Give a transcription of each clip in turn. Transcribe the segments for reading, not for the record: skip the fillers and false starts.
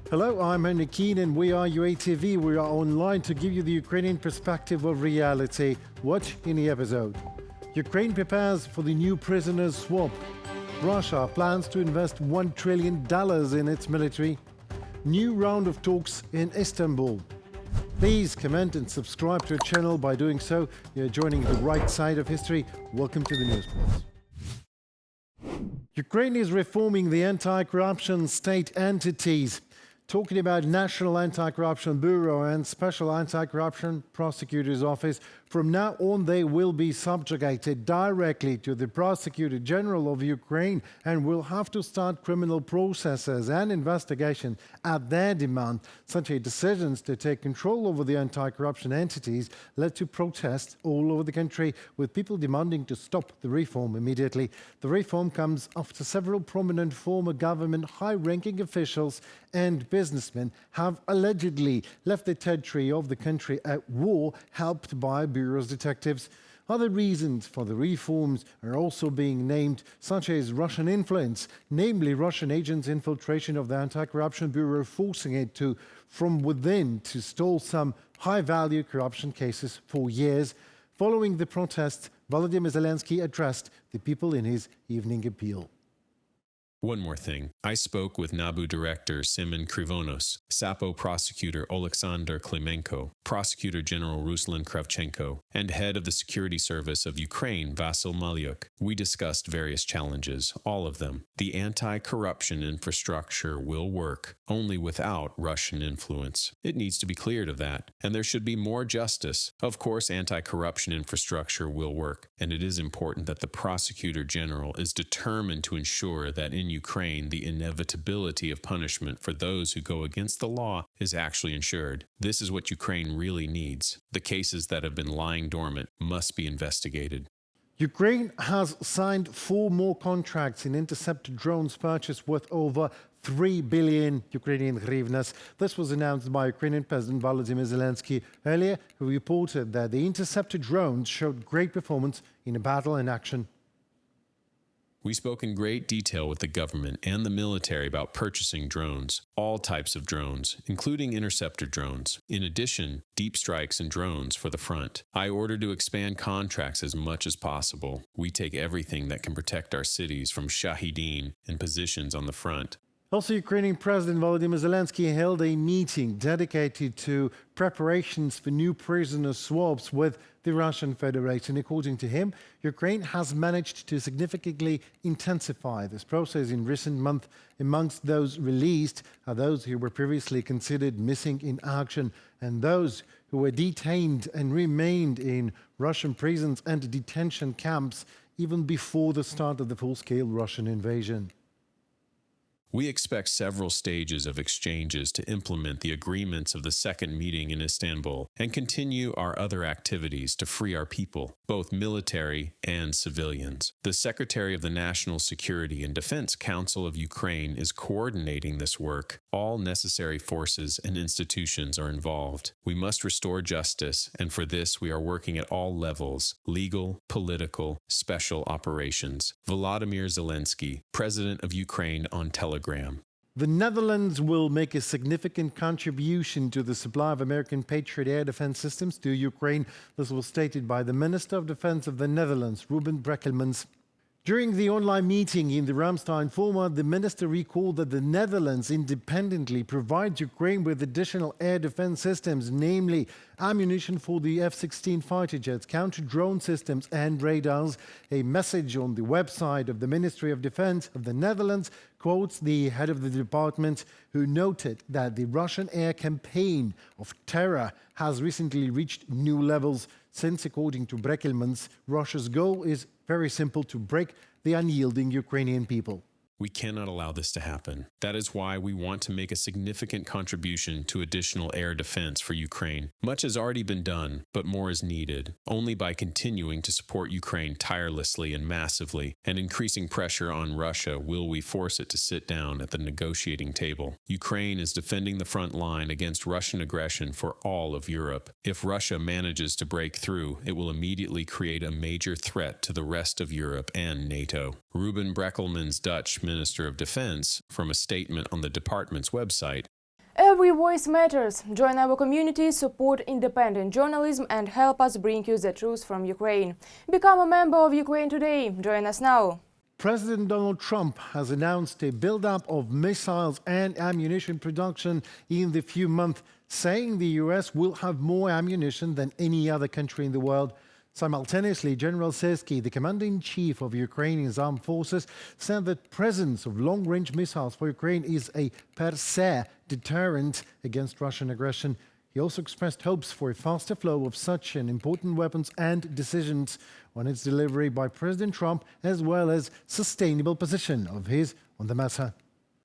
Hello, I'm Henry Keane and we are UATV. We are online to give you the Ukrainian perspective of reality. Watch in the episode. Ukraine prepares for the new prisoners swap. Russia plans to invest $1 trillion in its military. New round of talks in Istanbul. Please comment and subscribe to our channel. By doing so, you're joining the right side of history. Welcome to the news box. Ukraine is reforming the anti-corruption state entities. Talking about National Anti-Corruption Bureau and Special Anti-Corruption Prosecutor's Office, from now on they will be subjugated directly to the Prosecutor General of Ukraine and will have to start criminal processes and investigation at their demand. Such a decisions to take control over the anti-corruption entities led to protests all over the country, with people demanding to stop the reform immediately. The reform comes after several prominent former government high-ranking officials and businessmen have allegedly left the territory of the country at war, helped by Bureau's detectives. Other reasons for the reforms are also being named, such as Russian influence, namely Russian agents' infiltration of the Anti-Corruption Bureau, forcing it to, from within, to stall some high-value corruption cases for years. Following the protests, Volodymyr Zelensky addressed the people in his evening appeal. One more thing. I spoke with NABU Director Semyon Krivonos, SAPO Prosecutor Oleksandr Klimenko, Prosecutor General Ruslan Kravchenko, and Head of the Security Service of Ukraine, Vasyl Malyuk. We discussed various challenges, all of them. The anti-corruption infrastructure will work, only without Russian influence. It needs to be cleared of that, and there should be more justice. Of course, anti-corruption infrastructure will work, and it is important that the Prosecutor General is determined to ensure that in Ukraine, the inevitability of punishment for those who go against the law is actually ensured. This is what Ukraine really needs. The cases that have been lying dormant must be investigated. Ukraine has signed 4 more contracts in intercepted drones purchase worth over 3 billion Ukrainian hryvnias. This was announced by Ukrainian President Volodymyr Zelensky earlier, who reported that the intercepted drones showed great performance in a battle in action. We spoke in great detail with the government and the military about purchasing drones, all types of drones, including interceptor drones. In addition, deep strikes and drones for the front. I ordered to expand contracts as much as possible. We take everything that can protect our cities from Shahidin and positions on the front. Also, Ukrainian President Volodymyr Zelensky held a meeting dedicated to preparations for new prisoner swaps with the Russian Federation. According to him, Ukraine has managed to significantly intensify this process in recent months. Amongst those released are those who were previously considered missing in action and those who were detained and remained in Russian prisons and detention camps even before the start of the full-scale Russian invasion. We expect several stages of exchanges to implement the agreements of the second meeting in Istanbul and continue our other activities to free our people, both military and civilians. The Secretary of the National Security and Defense Council of Ukraine is coordinating this work. All necessary forces and institutions are involved. We must restore justice, and for this we are working at all levels: legal, political, special operations. Volodymyr Zelensky, President of Ukraine, on Telegram. The Netherlands will make a significant contribution to the supply of American Patriot air defense systems to Ukraine. This was stated by the Minister of Defense of the Netherlands, Ruben Brekelmans. During the online meeting in the Ramstein format, the minister recalled that the Netherlands independently provides Ukraine with additional air defense systems, namely ammunition for the F-16 fighter jets, counter-drone systems and radars. A message on the website of the Ministry of Defense of the Netherlands quotes the head of the department, who noted that the Russian air campaign of terror has recently reached new levels, since, according to Brekelmans, Russia's goal is very simple: to break the unyielding Ukrainian people. We cannot allow this to happen. That is why we want to make a significant contribution to additional air defense for Ukraine. Much has already been done, but more is needed. Only by continuing to support Ukraine tirelessly and massively and increasing pressure on Russia will we force it to sit down at the negotiating table. Ukraine is defending the front line against Russian aggression for all of Europe. If Russia manages to break through, it will immediately create a major threat to the rest of Europe and NATO. Ruben Brekelmans, Dutch Minister of Defense, from a statement on the department's website. Every voice matters. Join our community, support independent journalism and help us bring you the truth from Ukraine. Become a member of Ukraine Today. Join us now. President Donald Trump has announced a buildup of missiles and ammunition production in the few months, saying the US will have more ammunition than any other country in the world. Simultaneously, General Syrskyi, the commander-in-chief of Ukraine's armed forces, said that presence of long-range missiles for Ukraine is a per se deterrent against Russian aggression. He also expressed hopes for a faster flow of such an important weapons and decisions on its delivery by President Trump, as well as sustainable position of his on the matter.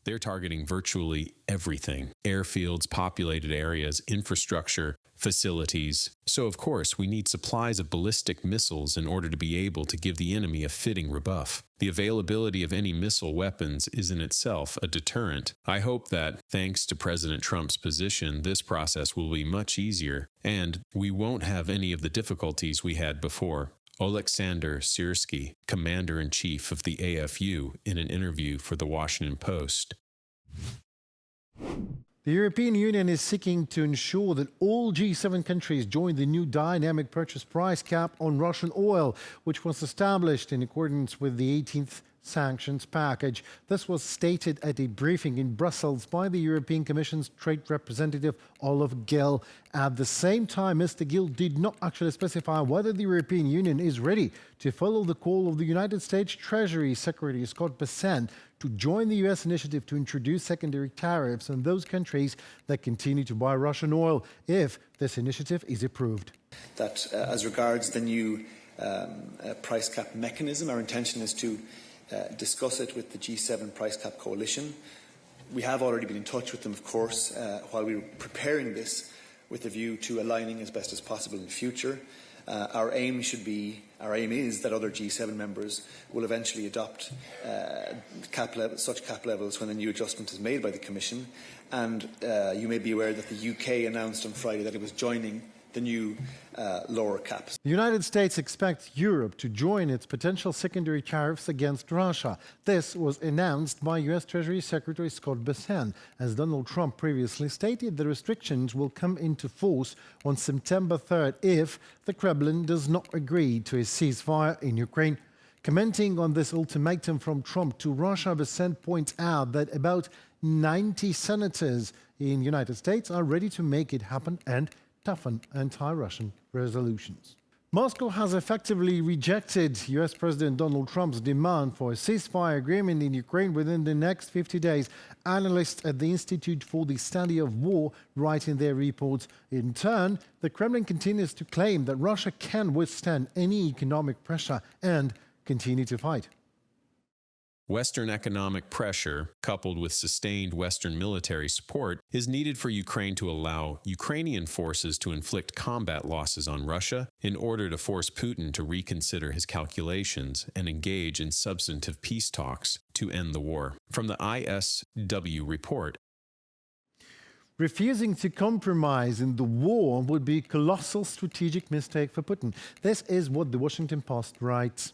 They're targeting virtually everything: airfields, populated areas, infrastructure, facilities. So, of course, we need supplies of ballistic missiles in order to be able to give the enemy a fitting rebuff. The availability of any missile weapons is in itself a deterrent. I hope that, thanks to President Trump's position, this process will be much easier, and we won't have any of the difficulties we had before. Oleksandr Syrskyi, commander-in-chief of the AFU, in an interview for the Washington Post. The European Union is seeking to ensure that all G7 countries join the new dynamic purchase price cap on Russian oil, which was established in accordance with the 18th sanctions package. This was stated at a briefing in Brussels by the European Commission's trade representative Olaf Gill. At the same time, Mr. Gill did not actually specify whether the European Union is ready to follow the call of the United States Treasury Secretary Scott Bessent to join the US initiative to introduce secondary tariffs on those countries that continue to buy Russian oil if this initiative is approved. That as regards the new price cap mechanism, our intention is to discuss it with the G7 price cap coalition. We have already been in touch with them, of course, while we were preparing this with a view to aligning as best as possible in the future. Our aim is that other G7 members will eventually adopt such cap levels when a new adjustment is made by the Commission. And you may be aware that the UK announced on Friday that it was joining the new lower caps. The United States expects Europe to join its potential secondary tariffs against Russia. This was announced by US Treasury Secretary Scott Bessent. As Donald Trump previously stated, the restrictions will come into force on September 3rd if the Kremlin does not agree to a ceasefire in Ukraine. Commenting on this ultimatum from Trump to Russia, Bessent points out that about 90 senators in the United States are ready to make it happen and toughen anti-Russian resolutions. Moscow has effectively rejected US President Donald Trump's demand for a ceasefire agreement in Ukraine within the next 50 days. Analysts at the Institute for the Study of War write in their reports. In turn, the Kremlin continues to claim that Russia can withstand any economic pressure and continue to fight. Western economic pressure, coupled with sustained Western military support, is needed for Ukraine to allow Ukrainian forces to inflict combat losses on Russia in order to force Putin to reconsider his calculations and engage in substantive peace talks to end the war. From the ISW report, refusing to compromise in the war would be a colossal strategic mistake for Putin. This is what the Washington Post writes.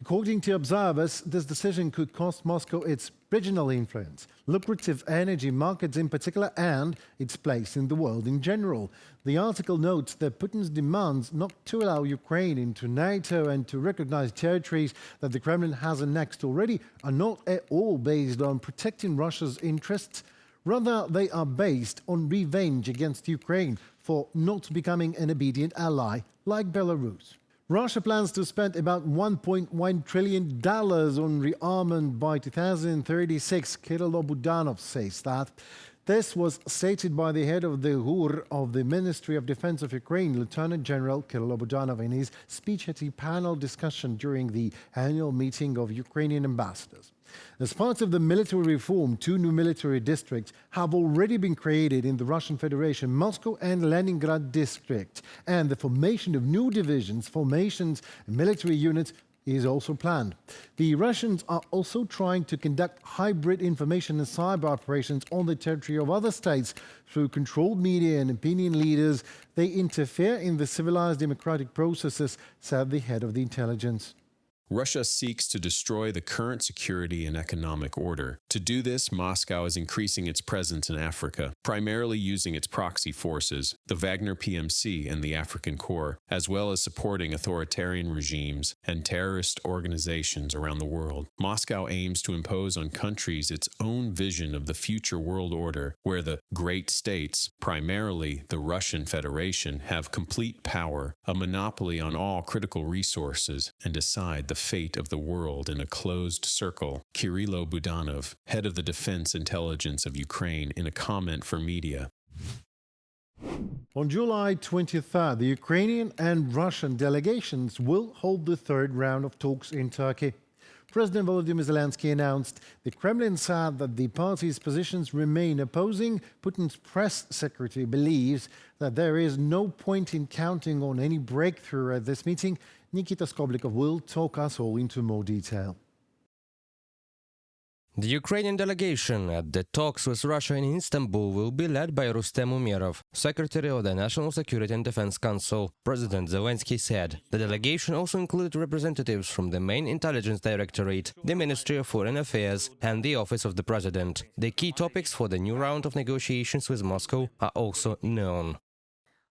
According to observers, this decision could cost Moscow its regional influence, lucrative energy markets in particular, and its place in the world in general. The article notes that Putin's demands not to allow Ukraine into NATO and to recognize territories that the Kremlin has annexed already are not at all based on protecting Russia's interests. Rather, they are based on revenge against Ukraine for not becoming an obedient ally like Belarus. Russia plans to spend about $1.1 trillion on rearmament by 2036, Kirill Budanov says that. This was stated by the head of the GUR of the Ministry of Defense of Ukraine, Lieutenant General Kirill Budanov, in his speech at a panel discussion during the annual meeting of Ukrainian ambassadors. As part of the military reform, 2 new military districts have already been created in the Russian Federation, Moscow and Leningrad district, and the formation of new divisions, formations, and military units is also planned. The Russians are also trying to conduct hybrid information and cyber operations on the territory of other states through controlled media and opinion leaders. They interfere in the civilized democratic processes, said the head of the intelligence. Russia seeks to destroy the current security and economic order. To do this, Moscow is increasing its presence in Africa, primarily using its proxy forces, the Wagner PMC and the African Corps, as well as supporting authoritarian regimes and terrorist organizations around the world. Moscow aims to impose on countries its own vision of the future world order, where the great states, primarily the Russian Federation, have complete power, a monopoly on all critical resources, and decide the fate of the world in a closed circle. Kirilo Budanov, head of the Defense Intelligence of Ukraine, in a comment for media. On July 23rd, the Ukrainian and Russian delegations will hold the third round of talks in Turkey. President Volodymyr Zelensky announced the Kremlin said that the party's positions remain opposing. Putin's press secretary believes that there is no point in counting on any breakthrough at this meeting. Nikita Skoblikov will talk us all into more detail. The Ukrainian delegation at the talks with Russia in Istanbul will be led by Rustem Umerov, Secretary of the National Security and Defense Council. President Zelensky said the delegation also included representatives from the main intelligence directorate, the Ministry of Foreign Affairs, and the Office of the President. The key topics for the new round of negotiations with Moscow are also known.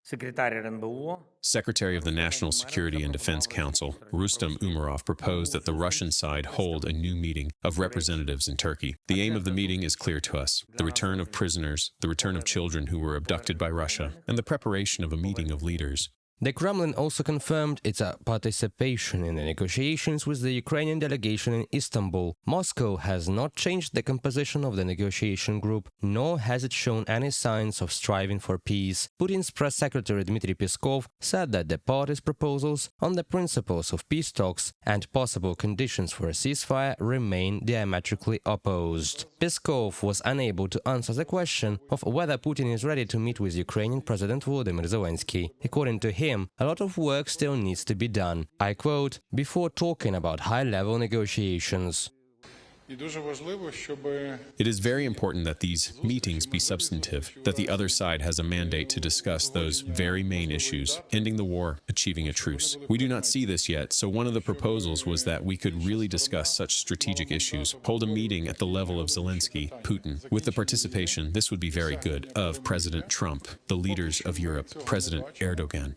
Secretary of the National Security and Defense Council, Rustem Umerov, proposed that the Russian side hold a new meeting of representatives in Turkey. The aim of the meeting is clear to us: the return of prisoners, the return of children who were abducted by Russia, and the preparation of a meeting of leaders. The Kremlin also confirmed its participation in the negotiations with the Ukrainian delegation in Istanbul. Moscow has not changed the composition of the negotiation group, nor has it shown any signs of striving for peace. Putin's press secretary Dmitry Peskov said that the parties' proposals on the principles of peace talks and possible conditions for a ceasefire remain diametrically opposed. Peskov was unable to answer the question of whether Putin is ready to meet with Ukrainian President Volodymyr Zelensky. According to him, a lot of work still needs to be done. I quote, "before talking about high-level negotiations." It is very important that these meetings be substantive, that the other side has a mandate to discuss those very main issues, ending the war, achieving a truce. We do not see this yet, so one of the proposals was that we could really discuss such strategic issues, hold a meeting at the level of Zelensky, Putin. With the participation, this would be very good, of President Trump, the leaders of Europe, President Erdogan.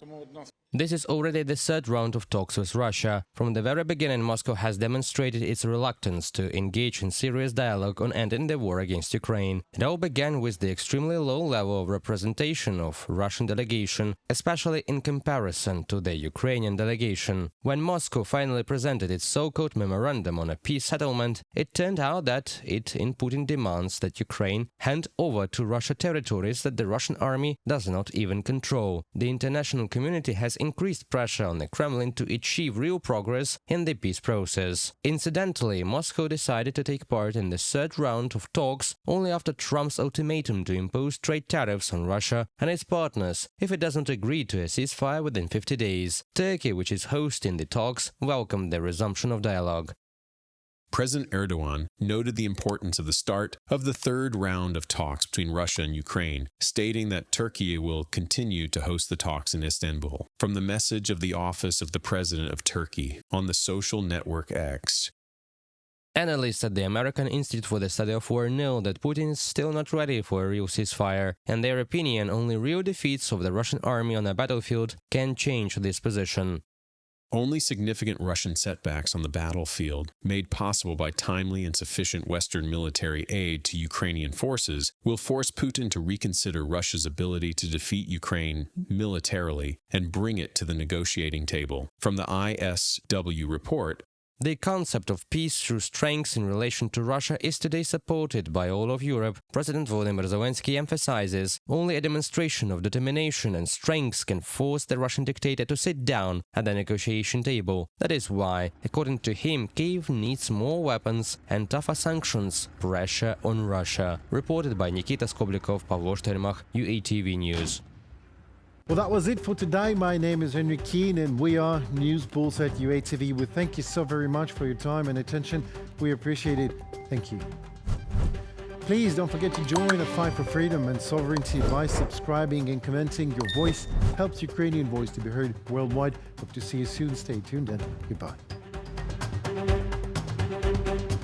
This is already the third round of talks with Russia. From the very beginning, Moscow has demonstrated its reluctance to engage in serious dialogue on ending the war against Ukraine. It all began with the extremely low level of representation of Russian delegation, especially in comparison to the Ukrainian delegation. When Moscow finally presented its so-called memorandum on a peace settlement, it turned out that it, in Putin, demands that Ukraine hand over to Russia territories that the Russian army does not even control. The international community has increased pressure on the Kremlin to achieve real progress in the peace process. Incidentally, Moscow decided to take part in the third round of talks only after Trump's ultimatum to impose trade tariffs on Russia and its partners if it doesn't agree to a ceasefire within 50 days. Turkey, which is hosting the talks, welcomed the resumption of dialogue. President Erdogan noted the importance of the start of the third round of talks between Russia and Ukraine, stating that Turkey will continue to host the talks in Istanbul. From the message of the Office of the President of Turkey on the social network X, Analysts at the American Institute for the Study of War know that Putin is still not ready for a real ceasefire. In their opinion, only real defeats of the Russian army on a battlefield can change this position. Only significant Russian setbacks on the battlefield, made possible by timely and sufficient Western military aid to Ukrainian forces, will force Putin to reconsider Russia's ability to defeat Ukraine militarily and bring it to the negotiating table. From the ISW report, the concept of peace through strength in relation to Russia is today supported by all of Europe. President Volodymyr Zelensky emphasizes only a demonstration of determination and strength can force the Russian dictator to sit down at the negotiation table. That is why, according to him, Kyiv needs more weapons and tougher sanctions, pressure on Russia. Reported by Nikita Skoblikov, Pavlo Shtermach, UATV News. Well, that was it for today. My name is Henry Keane and we are News Bulls at UATV. We thank you so very much for your time and attention. We appreciate it. Thank you. Please don't forget to join a fight for freedom and sovereignty by subscribing and commenting. Your voice helps Ukrainian voice to be heard worldwide. Hope to see you soon. Stay tuned and goodbye. Ukraine.